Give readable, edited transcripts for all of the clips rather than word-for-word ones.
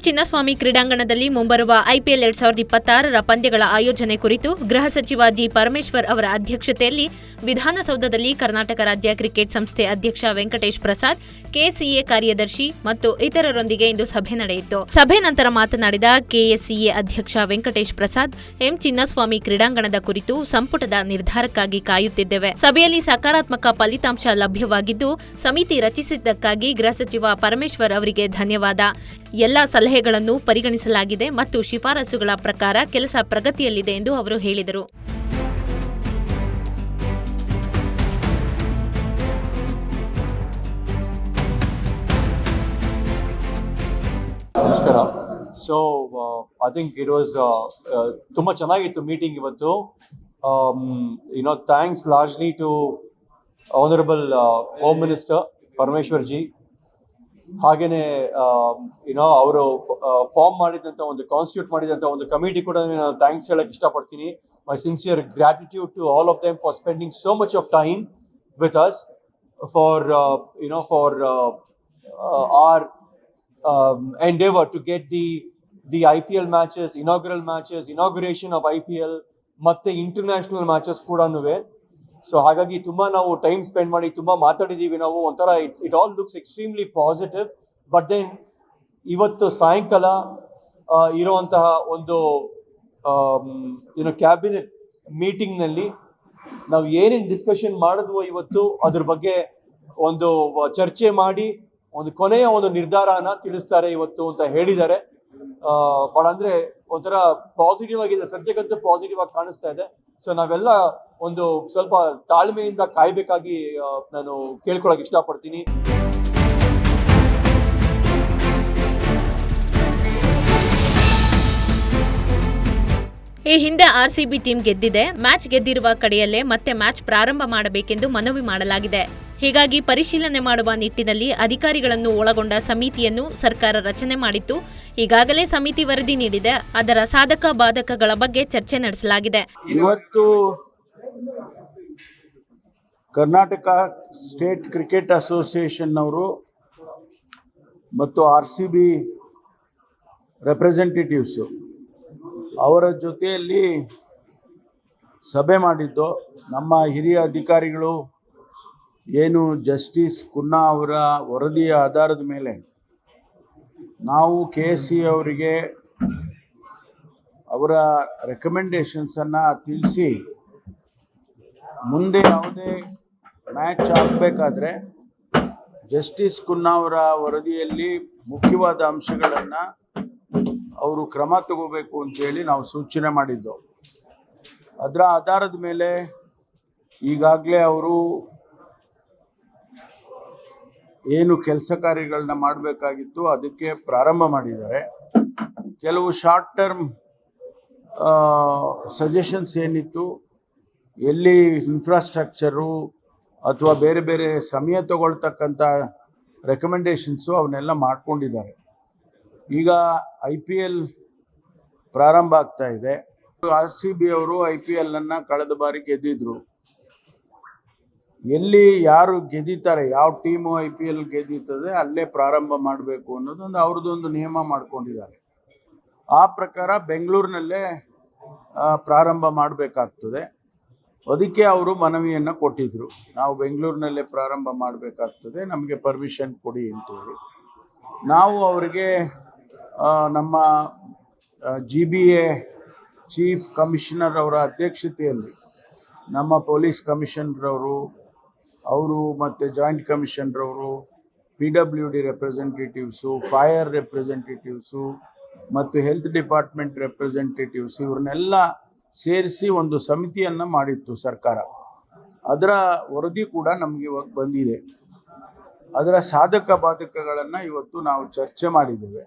ಚಿನ್ನಸ್ವಾಮಿ ಕ್ರೀಡಾಂಗಣದಲ್ಲಿ ಮುಂಬರುವ ಐಪಿಎಲ್ 2026ರ ಪಂದ್ಯಗಳ ಆಯೋಜನೆ ಕುರಿತು ಗೃಹ ಸಚಿವ ಜಿ. ಪರಮೇಶ್ವರ್ ಅವರ ಅಧ್ಯಕ್ಷತೆಯಲ್ಲಿ ವಿಧಾನಸೌಧದಲ್ಲಿ ಕರ್ನಾಟಕ ರಾಜ್ಯ ಕ್ರಿಕೆಟ್ ಸಂಸ್ಥೆ ಅಧ್ಯಕ್ಷ ವೆಂಕಟೇಶ್ ಪ್ರಸಾದ್, ಕೆಸಿಎ ಕಾರ್ಯದರ್ಶಿ ಮತ್ತು ಇತರರೊಂದಿಗೆ ಇಂದು ಸಭೆ ನಡೆಯಿತು. ಸಭೆ ನಂತರ ಮಾತನಾಡಿದ ಕೆಎಸ್ಸಿಎ ಅಧ್ಯಕ್ಷ ವೆಂಕಟೇಶ್ ಪ್ರಸಾದ್, ಎಂ. ಚಿನ್ನಸ್ವಾಮಿ ಕ್ರೀಡಾಂಗಣದ ಕುರಿತು ಸಂಪುಟದ ನಿರ್ಧಾರಕ್ಕಾಗಿ ಕಾಯುತ್ತಿದ್ದೇವೆ. ಸಭೆಯಲ್ಲಿ ಸಕಾರಾತ್ಮಕ ಫಲಿತಾಂಶ ಲಭ್ಯವಾಗಿದ್ದು, ಸಮಿತಿ ರಚಿಸಿದ್ದಕ್ಕಾಗಿ ಗೃಹ ಸಚಿವ ಪರಮೇಶ್ವರ್ ಅವರಿಗೆ ಧನ್ಯವಾದ. ಎಲ್ಲ ಸಲಹೆಗಳನ್ನು ಪರಿಗಣಿಸಲಾಗಿದೆ ಮತ್ತು ಶಿಫಾರಸುಗಳ ಪ್ರಕಾರ ಕೆಲಸ ಪ್ರಗತಿಯಲ್ಲಿದೆ ಎಂದು ಅವರು ಹೇಳಿದರು. ನಮಸ್ಕಾರ. So I think it was ತುಂಬ ಚೆನ್ನಾಗಿತ್ತು ಮೀಟಿಂಗ್ ಇವತ್ತು. Thanks largely to honourable home minister Parameshwar ji. ಹಾಗೇನೆ ಅವರು ಫಾರ್ಮ್ ಮಾಡಿದಂಥ ಒಂದು ಕಾನ್ಸ್ಟಿಟ್ಯೂಟ್ ಮಾಡಿದಂಥ ಒಂದು ಕಮಿಟಿ ಕೂಡ ನಾನು ಥ್ಯಾಂಕ್ಸ್ ಹೇಳಕ್ಕೆ ಇಷ್ಟಪಡ್ತೀನಿ. My sincere gratitude to all of them for spending so much of time with us for our endeavor to get the IPL matches, inaugural matches, inauguration of IPL ಮತ್ತೆ international matches ಕೂಡನುವೆ. So ಹಾಗಾಗಿ ತುಂಬಾ ನಾವು time spend ಮಾಡಿ ತುಂಬಾ ಮಾತಾಡಿದೀವಿ ನಾವು. ಒಂಥರ it all looks extremely positive. But then ಇವತ್ತು ಸಾಯಂಕಾಲ ಇರುವಂತಹ ಒಂದು ಕ್ಯಾಬಿನೆಟ್ ಮೀಟಿಂಗ್ನಲ್ಲಿ ನಾವು ಏನೇನು ಡಿಸ್ಕಷನ್ ಮಾಡಿದ್ವೋ ಇವತ್ತು ಅದ್ರ ಬಗ್ಗೆ ಒಂದು ಚರ್ಚೆ ಮಾಡಿ ಒಂದು ಕೊನೆಯ ಒಂದು ನಿರ್ಧಾರನ ತಿಳಿಸ್ತಾರೆ ಇವತ್ತು ಅಂತ ಹೇಳಿದ್ದಾರೆ. ಬಟ್ ಅಂದ್ರೆ ಒಂಥರ ಪಾಸಿಟಿವ್ ಆಗಿದೆ, ಸದ್ಯಕ್ಕಂತೂ ಪಾಸಿಟಿವ್ ಆಗಿ ಕಾಣಿಸ್ತಾ ಇದೆ. ಸೊ ನಾವೆಲ್ಲ ಒಂದು ಸ್ವಲ್ಪ ತಾಳ್ಮೆಯಿಂದ ಕಾಯ್ಬೇಕಾಗಿ ನಾನು ಕೇಳ್ಕೊಳಕ್ ಇಷ್ಟಪಡ್ತೀನಿ. ಈ ಹಿಂದೆ ಆರ್ಸಿಬಿ ಟೀಮ್ ಗೆದ್ದಿದೆ. ಮ್ಯಾಚ್ ಗೆದ್ದಿರುವ ಕಡೆಯಲ್ಲೇ ಮತ್ತೆ ಮ್ಯಾಚ್ ಪ್ರಾರಂಭ ಮಾಡಬೇಕೆಂದು ಮನವಿ ಮಾಡಲಾಗಿದೆ. ಹೀಗಾಗಿ ಪರಿಶೀಲನೆ ಮಾಡುವ ನಿಟ್ಟಿನಲ್ಲಿ ಅಧಿಕಾರಿಗಳನ್ನು ಒಳಗೊಂಡ ಸಮಿತಿಯನ್ನು ಸರ್ಕಾರ ರಚನೆ ಮಾಡಿತ್ತು. ಈಗಾಗಲೇ ಸಮಿತಿ ವರದಿ ನೀಡಿದೆ. ಅದರ ಸಾಧಕ ಬಾಧಕಗಳ ಬಗ್ಗೆ ಚರ್ಚೆ ನಡೆಸಲಾಗಿದೆ. ಇವತ್ತು ಕರ್ನಾಟಕ ಸ್ಟೇಟ್ ಕ್ರಿಕೆಟ್ ಅಸೋಸಿಯೇಷನ್ ಅವರು ಮತ್ತು ಆರ್ಸಿಬಿ ರೆಪ್ರೆಸೆಂಟೇಟಿವ್ಸು ಅವರ ಜೊತೆಯಲ್ಲಿ ಸಭೆ ಮಾಡಿದ್ದು. ನಮ್ಮ ಹಿರಿಯ ಅಧಿಕಾರಿಗಳು ಏನು ಜಸ್ಟಿಸ್ ಕುನ್ನಾ ಅವರ ವರದಿಯ ಆಧಾರದ ಮೇಲೆ ನಾವು KSC ಅವರಿಗೆ ಅವರ ರೆಕಮೆಂಡೇಶನ್ಸನ್ನು ತಿಳಿಸಿ ಮುಂದೆ ಯಾವುದೇ ಮ್ಯಾಚ್ ಆಗಬೇಕಾದ್ರೆ ಜಸ್ಟಿಸ್ ಕುನ್ನಾ ಅವರ ವರದಿಯಲ್ಲಿ ಮುಖ್ಯವಾದ ಅಂಶಗಳನ್ನು ಅವರು ಕ್ರಮ ತಗೋಬೇಕು ಅಂತೇಳಿ ನಾವು ಸೂಚನೆ ಮಾಡಿದ್ದು. ಅದರ ಆಧಾರದ ಮೇಲೆ ಈಗಾಗಲೇ ಅವರು ಏನು ಕೆಲಸ ಕಾರ್ಯಗಳನ್ನ ಮಾಡಬೇಕಾಗಿತ್ತು ಅದಕ್ಕೆ ಪ್ರಾರಂಭ ಮಾಡಿದ್ದಾರೆ. ಕೆಲವು ಶಾರ್ಟ್ ಟರ್ಮ್ ಸಜೆಷನ್ಸ್ ಏನಿತ್ತು, ಎಲ್ಲಿ ಇನ್ಫ್ರಾಸ್ಟ್ರಕ್ಚರು ಅಥವಾ ಬೇರೆ ಬೇರೆ ಸಮಯ ತಗೊಳ್ತಕ್ಕಂಥ ರೆಕಮೆಂಡೇಶನ್ಸು ಅವನ್ನೆಲ್ಲ ಮಾಡ್ಕೊಂಡಿದ್ದಾರೆ. ಈಗ IPL ಪ್ರಾರಂಭ ಆಗ್ತಾ ಇದೆ. RCB ಅವರು IPLನ್ನು ಕಳೆದ ಬಾರಿ ಗೆದ್ದಿದ್ರು. ಎಲ್ಲಿ ಯಾರು ಗೆದ್ದಿದ್ದಾರೆ, ಯಾವ ಟೀಮು IPL ಗೆದ್ದಿರ್ತದೆ ಅಲ್ಲೇ ಪ್ರಾರಂಭ ಮಾಡಬೇಕು ಅನ್ನೋದೊಂದು ಅವ್ರದ್ದೊಂದು ನಿಯಮ ಮಾಡ್ಕೊಂಡಿದ್ದಾರೆ. ಆ ಪ್ರಕಾರ ಬೆಂಗಳೂರಿನಲ್ಲೇ ಪ್ರಾರಂಭ ಮಾಡಬೇಕಾಗ್ತದೆ. ಅದಕ್ಕೆ ಅವರು ಮನವಿಯನ್ನು ಕೊಟ್ಟಿದ್ರು, ನಾವು ಬೆಂಗಳೂರಿನಲ್ಲೇ ಪ್ರಾರಂಭ ಮಾಡಬೇಕಾಗ್ತದೆ, ನಮಗೆ ಪರ್ಮಿಷನ್ ಕೊಡಿ ಅಂತೇಳಿ. ನಾವು ಅವರಿಗೆ ನಮ್ಮ GBA ಚೀಫ್ ಕಮಿಷನರ್ ಅವರ ಅಧ್ಯಕ್ಷತೆಯಲ್ಲಿ ನಮ್ಮ ಪೊಲೀಸ್ ಕಮಿಷನರ್ ಅವರು ಮತ್ತು ಜಾಯಿಂಟ್ ಕಮಿಷನರ್ ಅವರು, PWD ರೆಪ್ರೆಸೆಂಟೇಟಿವ್ಸು, ಫೈರ್ ರೆಪ್ರೆಸೆಂಟೇಟಿವ್ಸು ಮತ್ತು ಹೆಲ್ತ್ ಡಿಪಾರ್ಟ್ಮೆಂಟ್ ರೆಪ್ರೆಸೆಂಟೇಟಿವ್ಸ್ ಇವ್ರನ್ನೆಲ್ಲ ಸೇರಿಸಿ ಒಂದು ಸಮಿತಿಯನ್ನು ಮಾಡಿತ್ತು ಸರ್ಕಾರ. ಅದರ ವರದಿ ಕೂಡ ನಮಗೆ ಇವಾಗ ಬಂದಿದೆ. ಅದರ ಸಾಧಕ ಬಾಧಕಗಳನ್ನು ಇವತ್ತು ನಾವು ಚರ್ಚೆ ಮಾಡಿದ್ದೇವೆ.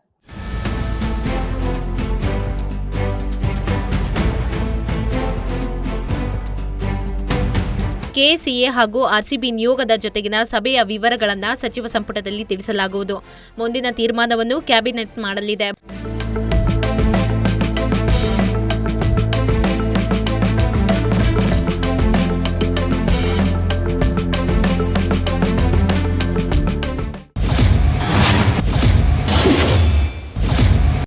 ಕೆಸಿಎ ಹಾಗೂ ಆರ್ಸಿಬಿ ನಿಯೋಗದ ಜೊತೆಗಿನ ಸಭೆಯ ವಿವರಗಳನ್ನು ಸಚಿವ ಸಂಪುಟದಲ್ಲಿ ತಿಳಿಸಲಾಗುವುದು. ಮುಂದಿನ ತೀರ್ಮಾನವನ್ನು ಕ್ಯಾಬಿನೆಟ್ ಮಾಡಲಿದೆ.